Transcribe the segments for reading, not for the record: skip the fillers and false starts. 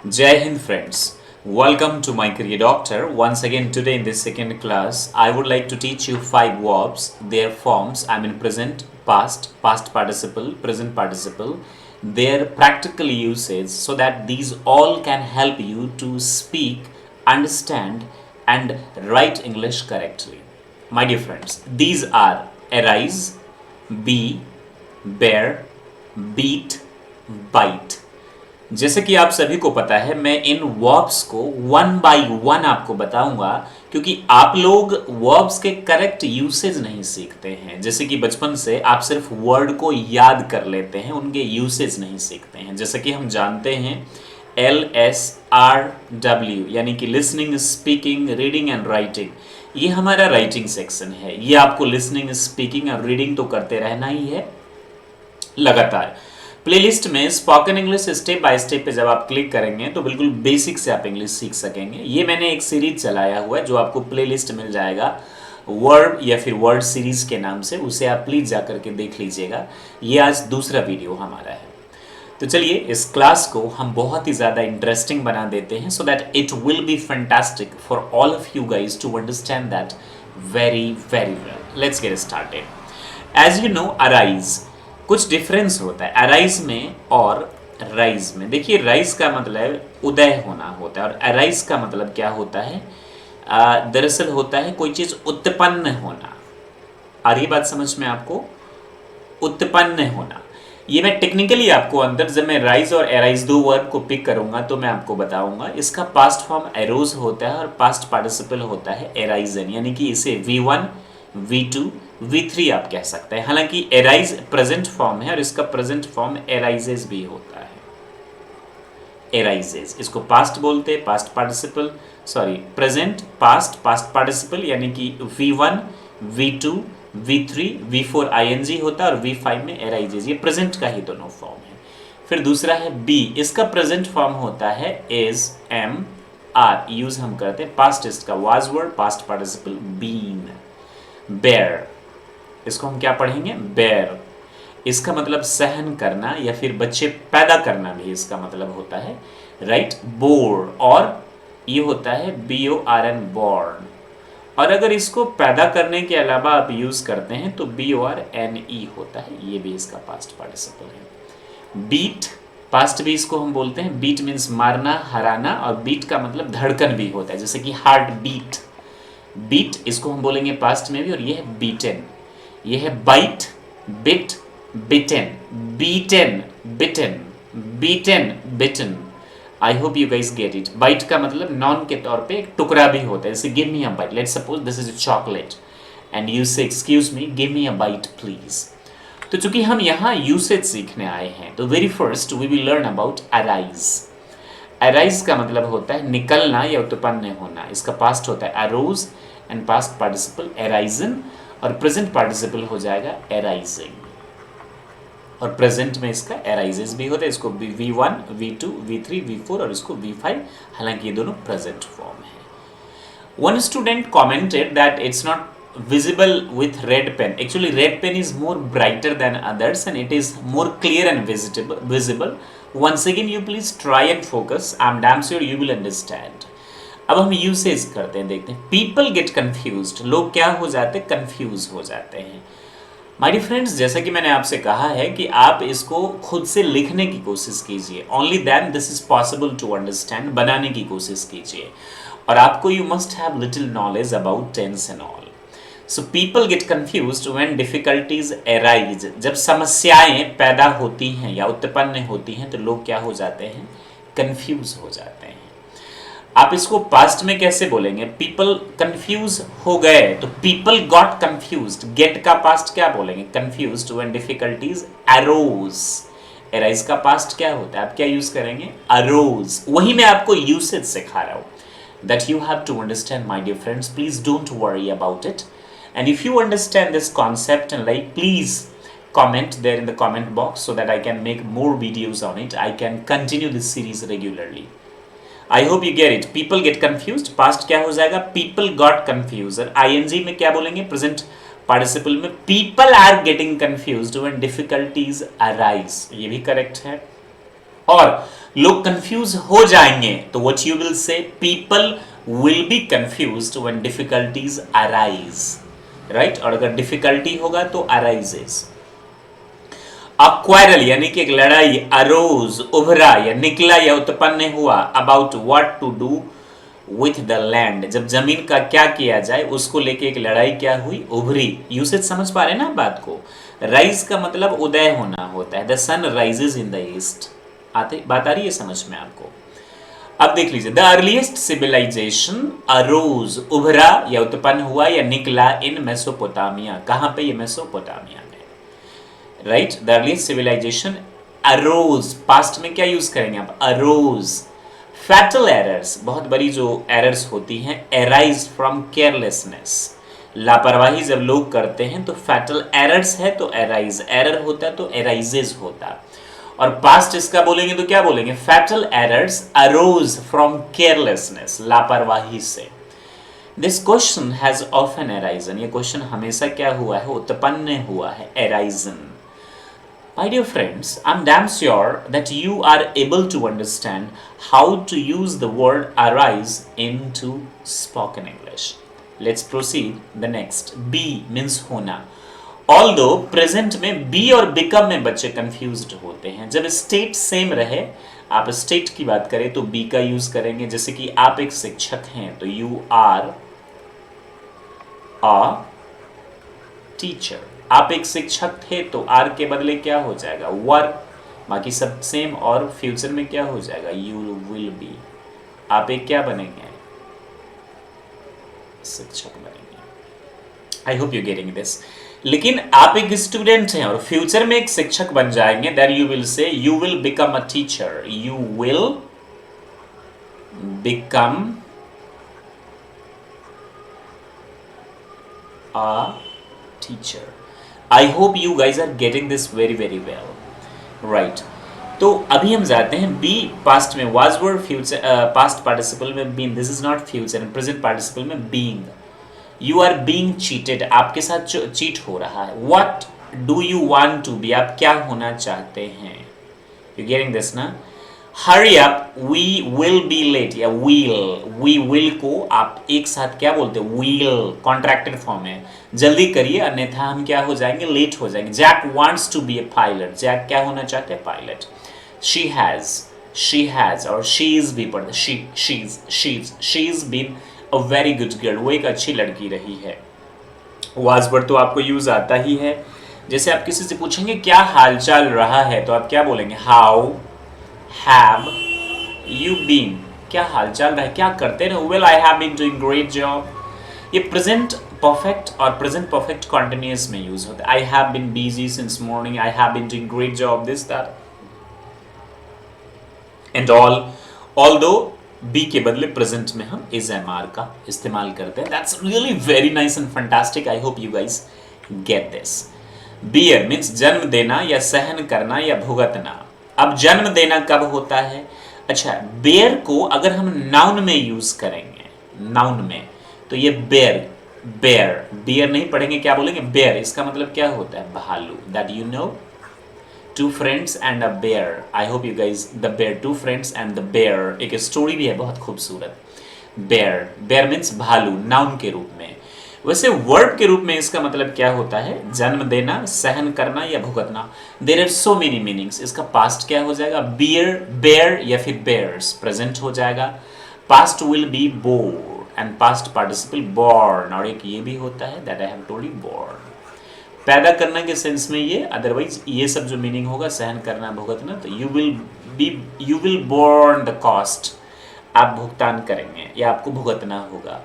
Jai Hind friends, welcome to my career doctor. Once again today in this second class, I would like to teach you 5 verbs, their forms, present, past participle, present participle, their practical usage so that these all can help you to speak, understand and write English correctly. My dear friends, these are arise, be, bear, beat, bite. जैसे कि आप सभी को पता है मैं इन verbs को one by one आपको बताऊंगा क्योंकि आप लोग वर्ब्स के करेक्ट यूसेज नहीं सीखते हैं। जैसे कि बचपन से आप सिर्फ वर्ड को याद कर लेते हैं, उनके यूसेज नहीं सीखते हैं। जैसे कि हम जानते हैं LSRW यानी कि listening, speaking, reading and writing, ये हमारा राइटिंग सेक्शन है। ये आपको लिसनिंग, स्पीकिंग और रीडिंग तो करते रहना ही है लगातार। प्लेलिस्ट में spoken English step by step पे जब आप क्लिक करेंगे तो बिल्कुल बेसिक से आप इंग्लिश सीख सकेंगे। ये मैंने एक सीरीज चलाया हुआ है जो आपको प्लेलिस्ट मिल जाएगा वर्ब या फिर वर्ड सीरीज के नाम से, उसे आप प्लीज जाकर के देख लीजिएगा। ये आज दूसरा वीडियो हमारा है। तो चलिए इस क्लास को हम बहुत ही ज़्यादा इंटरेस्टिंग बना देते हैं so that it will be fantastic for all of you guys to understand that very very well. Let's get started. As you know, arise कुछ डिफरेंस होता है अराइज में और राइज में। देखिए, राइज का मतलब उदय होना होता है और अराइज का मतलब क्या होता है? दरअसल होता है कोई चीज उत्पन्न होना। आ रही बात समझ में आपको? उत्पन्न होना। ये मैं टेक्निकली आपको अंदर जब मैं राइज और एराइज दो वर्ड को पिक करूंगा तो मैं आपको बताऊंगा। इसका पास्ट फॉर्म एरोज होता है और पास्ट पार्टिसिपल होता है एराइजन, यानी कि इसे V1, V2, V3 आप कह सकते हैं। हालांकि एराइज प्रेजेंट फॉर्म है और इसका प्रेजेंट फॉर्म एराइजेज भी होता है। एराइजेज इसको पास्ट बोलते हैं, past participle, sorry present past past participle, यानी कि V1, V2, V3, V4 ING होता है और V5 में एराइजेज। ये प्रेजेंट का ही दोनों फॉर्म है। फिर दूसरा है बी, इसका प्रेजेंट फॉर्म होता है इज, एम, आर यूज हम करते हैं। पास्ट इसका was were, past participle been. Bear, इसको हम क्या पढ़ेंगे? बेयर। इसका मतलब सहन करना या फिर बच्चे पैदा करना भी इसका मतलब होता है, राइट? बोर, और ये होता है BORN, बॉर्न। और अगर इसको पैदा करने के अलावा आप यूज करते हैं तो BORNE होता है, ये भी इसका पास्ट पार्टिसिपल है। बीट, पास्ट भी इसको हम बोलते हैं। बीट मीन्स मारना, हराना, और बीट का मतलब धड़कन भी होता है, जैसे कि हार्ट बीट। बीट इसको हम बोलेंगे पास्ट में भी, और ये है बीटन। ये है bite, bit, bitten, beaten, bitten, beaten, bitten. I hope you guys get it. Bite का मतलब नॉन के तौर पे एक टुकड़ा भी होता है, जैसे give me a bite. Let's suppose this is a chocolate and you say excuse me, give me a bite please. तो चूंकि हम यहाँ यूसेज सीखने आए हैं तो very first we will learn about arise. Arise का मतलब होता है निकलना या उत्पन्न होना। इसका पास्ट होता है अरोज एंड पास्ट पार्टिसिपल एराइजन, और प्रेजेंट पार्टिसिपल हो जाएगा एराइजिंग। और प्रेजेंट में इसका एराइजेस भी होता है। इसको V1, V2, V3, V4 और इसको V5, हालांकि ये दोनों प्रेजेंट फॉर्म है। One student commented that it's not visible with red pen. Actually, red pen is more brighter than others and it is more clear and visible. Once again, you please try and focus. I'm damn sure you will understand. अब हम usage करते हैं, देखते हैं। People get confused, लोग क्या हो जाते हैं? कन्फ्यूज हो जाते हैं। माय डियर फ्रेंड्स, जैसा कि मैंने आपसे कहा है कि आप इसको खुद से लिखने की कोशिश कीजिए। Only then this is possible to understand. बनाने की कोशिश कीजिए। और आपको you must have little knowledge about tense and all. So people get confused when difficulties arise. जब समस्याएं पैदा होती हैं या उत्पन्न होती हैं तो लोग क्या हो जाते हैं? कन्फ्यूज हो जाते हैं। आप इसको पास्ट में कैसे बोलेंगे? पीपल कंफ्यूज हो गए तो पीपल गॉट कंफ्यूज्ड। गेट का पास्ट क्या बोलेंगे? Confused when difficulties arose. Arise का पास्ट क्या होता है? आप क्या यूज करेंगे? अरोज। वही मैं आपको यूसेज सिखा रहा हूं। That you have to understand my dear friends. Please don't worry about it, and if you understand this concept and like, please comment there in the comment box so that I can make more videos on it. I can continue this series regularly. I hope you get it. People get confused, past क्या हो जाएगा? People got confuse. और ING में क्या बोलेंगे? Present participle में people are getting confused when difficulties arise. ये भी करेक्ट है। और लोग कंफ्यूज हो जाएंगे तो व्हाट यू विल से, people will be confused when difficulties arise, right. और अगर डिफिकल्टी होगा तो अराइजेस। अक्वायरल यानी कि एक लड़ाई, अरोज उभरा या निकला या उत्पन्न हुआ, about what to do with the land, जब जमीन का क्या किया जाए उसको लेके एक लड़ाई क्या हुई, उभरी। यूसेज समझ पा रहे ना बात को। राइज का मतलब उदय होना होता है, the sun rises in the east. आते बात आ रही है समझ में आपको। अब देख लीजिए, द अर्लीस्ट सिविलाइजेशन अरोज उभरा या उत्पन्न हुआ या निकला इन मेसोपोटामिया, कहां पे, ये मेसोपोटामिया में, right. The earliest civilisation arose, past में क्या यूज करेंगे आप, अरोज। फैटल एरर्स, बहुत बड़ी जो एरर्स होती हैं, एराइज फ्रॉम केयरलेसनेस, लापरवाही जब लोग करते हैं तो फैटल एरर्स है तो एराइज, एरर होता है तो एराइजेज होता। और पास्ट इसका बोलेंगे तो क्या बोलेंगे, fatal errors arrows from carelessness, लापरवाही से। This question has often arisen, ये क्वेश्चन हमेशा क्या हुआ है, उत्पन्न हुआ है, arisen. My dear friends, I'm damn sure that you are able to understand how to use the word arise into spoken English. Let's proceed the next. Be means होना। Although present में be और become में बच्चे confused होते हैं। जब state same रहे, आप state की बात करें तो be का use करेंगे। जैसे कि आप एक शिक्षक हैं तो you are a teacher। आप एक शिक्षक थे तो आर के बदले क्या हो जाएगा, वर। बाकी सब सेम। और फ्यूचर में क्या हो जाएगा, यू विल बी। आप एक क्या बनेंगे, शिक्षक बनेंगे। आई होप यू गेटिंग दिस। लेकिन आप एक स्टूडेंट हैं और फ्यूचर में एक शिक्षक बन जाएंगे, there you will say you will become a teacher, you will become a teacher. I hope you guys are getting this very very well, right? तो अभी हम जाते हैं बी पास्ट में was were, future past participle में been, this is not future, and present participle में being। You are being cheated, आपके साथ जो चीट हो रहा है। What do you want to be, आप क्या होना चाहते हैं, you getting this ना। Hurry up, we will be late, या we will को आप एक साथ क्या बोलते हैं, will, कॉन्ट्रैक्टेड फॉर्म है, जल्दी करिए अन्यथा हम क्या हो जाएंगे, लेट हो जाएंगे। Jack wants to be a pilot, Jack क्या होना चाहते हैं, पायलट। she has और she's भी पढ़ते, she's been a very good girl, वो एक अच्छी लड़की रही है। was पर तो आपको यूज आता ही है। जैसे आप किसी से पूछेंगे क्या हाल चाल रहा है तो आप क्या बोलेंगे, how have you been, क्या हालचाल रहा है, क्या करते रहे, well I have been doing great job। ये प्रेजेंट परफेक्ट और प्रेजेंट परफेक्ट कॉन्टिन्यूअस में यूज होता है। I have been busy since morning, I have been doing great job, this that and all। although be के बदले present में हम is MR का इस्तेमाल करते हैं। That's really very nice and fantastic, I hope you guys get this। bear means जन्म देना या सहन करना या भुगतना। अब जन्म देना कब होता है, अच्छा बेयर को अगर हम नाउन में यूज करेंगे, नाउन में तो ये बेयर नहीं पढ़ेंगे, क्या बोलेंगे, बेयर। इसका मतलब क्या होता है, भालू। That you know, two friends and a bear. I hope you guys, the bear, two friends and the bear, एक स्टोरी भी है बहुत खूबसूरत। बेयर मीन्स भालू, नाउन के रूप में। वैसे वर्ब के रूप में इसका मतलब क्या होता है, जन्म देना, सहन करना या भुगतना। There are so many meanings. इसका पास्ट क्या हो जाएगा, बेयर या फिर बेयर्स, प्रेजेंट हो जाएगा। Past will be bore and past participle born, और एक ये भी होता है that I have told you, born. पैदा करना के सेंस में ये, अदरवाइज ये सब जो मीनिंग होगा, सहन करना, भुगतना, तो you will born the cost, आप भुगतान करेंगे या आपको भुगतना होगा।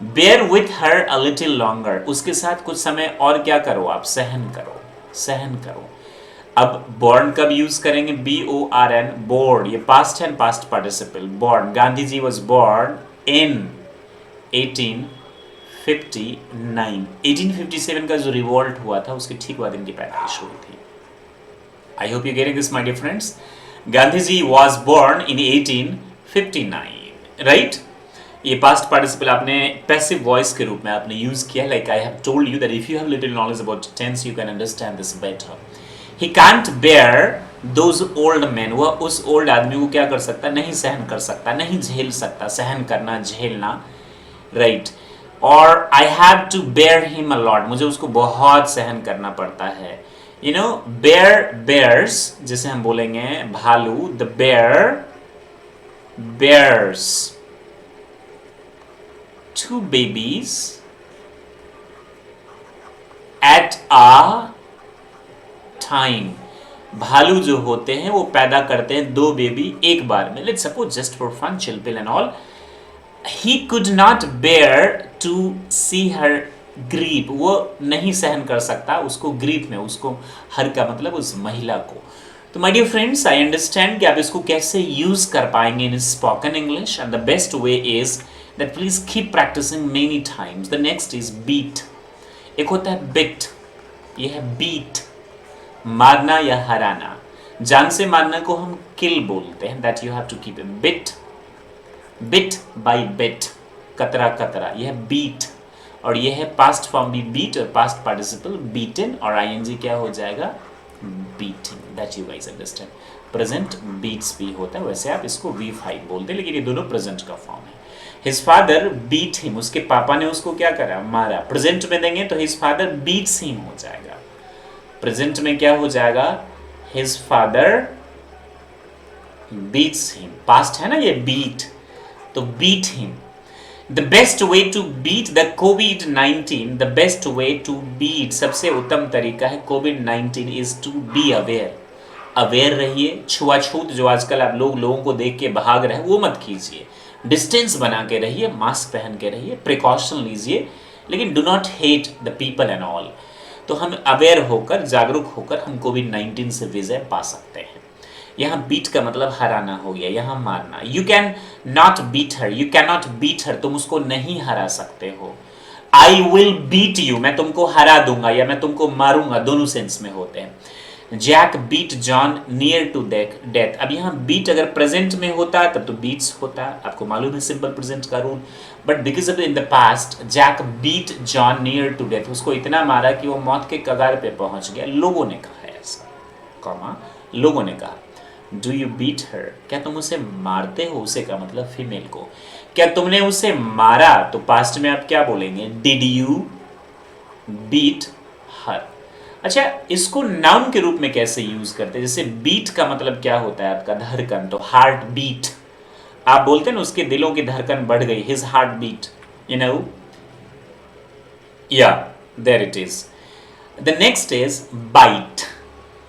Bear with her a little longer, उसके साथ कुछ समय और क्या करो आप, सहन करो। अब बॉर्न कब यूज करेंगे, BORN, बोर्ड, ये पास्ट है, past participle, born. Gandhi ji was born in 1859। 1857 का जो रिवॉल्ट हुआ था उसके ठीक बाद इनकी पैदाइश हुई थी। I hope you getting this my dear friends. Gandhi ji was born in 1859, right. ये पास्ट पार्टिसिपल आपने पैसिव वॉइस के रूप में आपने यूज किया, like I have told you that if you have little knowledge about tense you can understand this better. He can't bear those old man, वह उस old आदमी को क्या कर सकता, नहीं सहन कर सकता, नहीं झेल सकता, सहन करना, झेलना, राइट। और I have to bear him a lot, मुझे उसको बहुत सहन करना पड़ता है। यू नो बेयर, बेयर्स जैसे हम बोलेंगे भालू, the bear bears two babies at a time, भालू जो होते हैं वो पैदा करते हैं दो बेबी एक बार में। Let's suppose just for fun, chill pill and all, he could not bear to see her grief, वो नहीं सहन कर सकता उसको ग्रीफ में, उसको हर का मतलब उस महिला को। तो my dear friends, I understand कि आप इसको कैसे यूज कर पाएंगे in spoken English, and the best way is that please keep practising many times. The next is beat. एक होता है बिट, ये है बीट, मारना या हराना। जान से मारना को हम किल बोलते हैं, that you have to keep it. Bit, bit by bit, कतरा कतरा, यह है बीट। और यह है पास्ट फॉर्म भी बीट और पास्ट पार्टिसिपल बीटन, और आईएनजी क्या हो जाएगा, beating. That you guys understand. Present beats भी होता है, वैसे आप इसको V5 बोलते हैं, लेकिन ये दोनों प्रेजेंट का फॉर्म है। हिज फादर बीट हिम, उसके पापा ने उसको क्या करा, मारा। प्रेजेंट में देंगे तो हिज फादर बीट्स हिम हो जाएगा। प्रेजेंट में क्या हो जाएगा, his father beats him. Past है ना ये बीट, तो beat him. The best way to beat the COVID-19, the best way to beat, सबसे उत्तम तरीका है COVID-19 is to be aware। Aware रहिए। छुआछूत जो आजकल आप लोगों को देख के भाग रहे हैं वो मत कीजिए। डिस्टेंस बना के रहिए, मास्क पहन के रहिए, प्रिकॉशन लीजिए, लेकिन do not hate the people and all. तो हम अवेयर होकर, जागरूक होकर हम COVID-19 से विजय पा सकते हैं। यहाँ बीट का मतलब हराना हो गया, यहाँ मारना। You can not beat her, you can not beat her, तुम उसको नहीं हरा सकते हो। आई विल बीट यू, मैं तुमको हरा दूंगा या मैं तुमको मारूंगा, दोनों सेंस में होते हैं। Jack beat John near to death. अब यहाँ बीट अगर प्रेजेंट में होता तब तो बीट्स होता, आपको मालूम है सिंपल प्रेजेंट का rule. But because of in the past, Jack beat John near to death, उसको इतना मारा कि वो मौत के कगार पे पहुंच गया। लोगों ने कहा है ऐसा, कॉमा, लोगों ने कहा। डू यू बीट हर, क्या तुम उसे मारते हो, उसे का मतलब फीमेल को। क्या तुमने उसे मारा, तो पास्ट में आप क्या बोलेंगे, डिड यू बीट हर। अच्छा, इसको नाउन के रूप में कैसे यूज करते हैं, जैसे बीट का मतलब क्या होता है आपका, धड़कन, तो हार्ट बीट। आप बोलते हैं ना उसके दिलों की धड़कन बढ़ गई, his heart beat, you know, या there it is. The next is bite.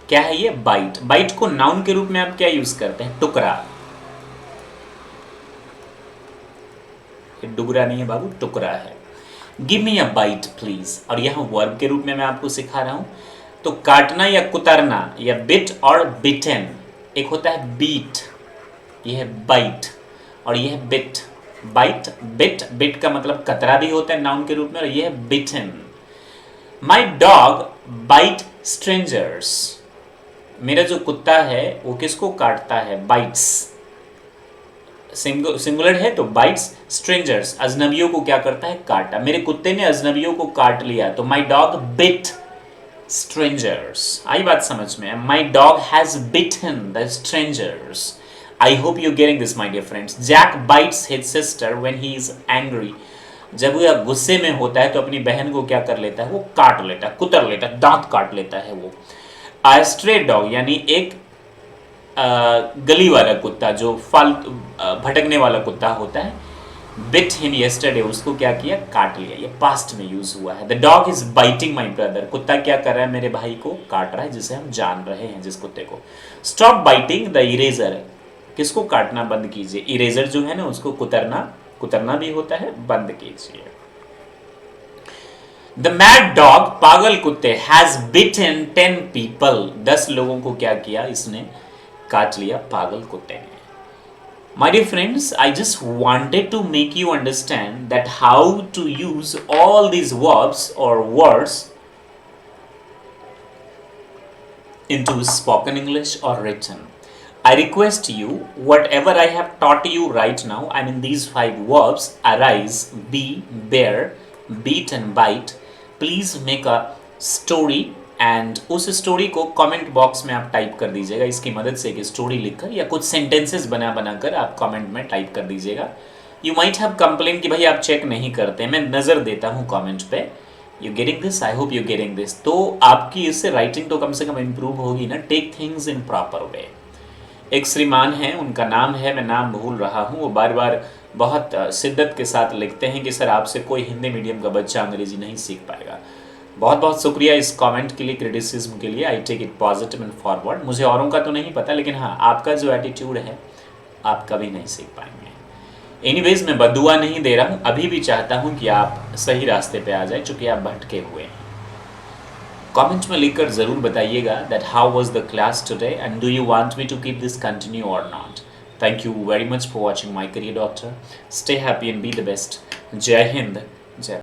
क्या है ये, बाइट। बाइट को नाउन के रूप में आप क्या यूज करते हैं, टुकड़ा। डुगरा नहीं है बाबू, टुकड़ा है। Give me a bite please. और यहां वर्ब के रूप में मैं आपको सिखा रहा हूं, तो काटना या कुतरना, या बिट और बिटन। एक होता है बीट, यह है बाइट, और यह है बिट। बाइट, बिट, बिट का मतलब कतरा भी होता है नाउन के रूप में, और यह है बिटन। माई डॉग बाइट स्ट्रेंजर्स, मेरा जो कुत्ता है वो किसको काटता है, बाइट्स। सिंगुलर है तो बाइट्स, स्ट्रेंजर्स, अजनबियों को क्या करता है, काटा। मेरे कुत्ते ने अजनबियों को काट लिया, तो माई डॉग बिट स्ट्रेंजर्स। आई बात समझ में, my dog has bitten the strangers. I hope you getting this my dear friends. Jack bites his sister when he is angry, जब वह गुस्से में होता है तो अपनी बहन को क्या कर लेता है, वो काट लेता है, कुतर लेता है, दांत काट लेता है वो। A stray dog यानी एक गली वाला कुत्ता, जो फालतू भटकने वाला कुत्ता होता है, bit him yesterday, उसको क्या किया, काट लिया। ये पास्ट में यूज हुआ है। The dog is biting my brother, कुत्ता क्या कर रहा है, मेरे भाई को काट रहा है, जिसे हम जान रहे हैं जिस कुत्ते को। Stop biting the eraser, किसको काटना बंद कीजिए, इरेजर जो है ना उसको कुतरना भी होता है, बंद कीजिए। The mad dog, पागल कुत्ते, has bitten 10 people, 10 लोगों को क्या किया, इसने काट लिया, पागल कुत्ते ने। My dear friends, I just wanted to make you understand that how to use all these verbs or words into spoken English or written. I request you, whatever I have taught you right now, I mean these 5 verbs, arise, be, bear, beat and bite, please make a story and उस story को comment box में आप type कर दीजिएगा। इसकी मदद से एक स्टोरी लिखकर या कुछ सेंटेंसेस बना बनाकर आप कमेंट में टाइप कर दीजिएगा। यू माइट हैव कंप्लेन कि भाई आप चेक नहीं करते, मैं नज़र देता हूँ कमेंट पे। You getting this? I hope you getting this. तो आपकी इससे राइटिंग तो कम से कम इम्प्रूव होगी ना। Take things in proper way. एक श्रीमान हैं, उनका नाम है, मैं नाम भूल रहा हूँ, वो बार बार बहुत शिद्दत के साथ लिखते हैं कि सर आपसे कोई हिंदी मीडियम का बच्चा अंग्रेजी नहीं सीख पाएगा। बहुत बहुत शुक्रिया इस कमेंट के लिए, क्रिटिसिज्म के लिए। I take it positive and forward. मुझे औरों का तो नहीं पता, लेकिन हाँ आपका जो एटीट्यूड है आप कभी नहीं सीख पाएंगे। एनीवेज, मैं बदुआ नहीं दे रहा हूँ, अभी भी चाहता हूँ कि आप सही रास्ते पे आ जाए, चूँकि आप भटके हुए हैं। कमेंट में लिखकर ज़रूर बताइएगा that how was the class today and do you want me to keep this continue और not. Thank you very much for watching my career doctor. Stay happy and be the best. जय हिंद, जय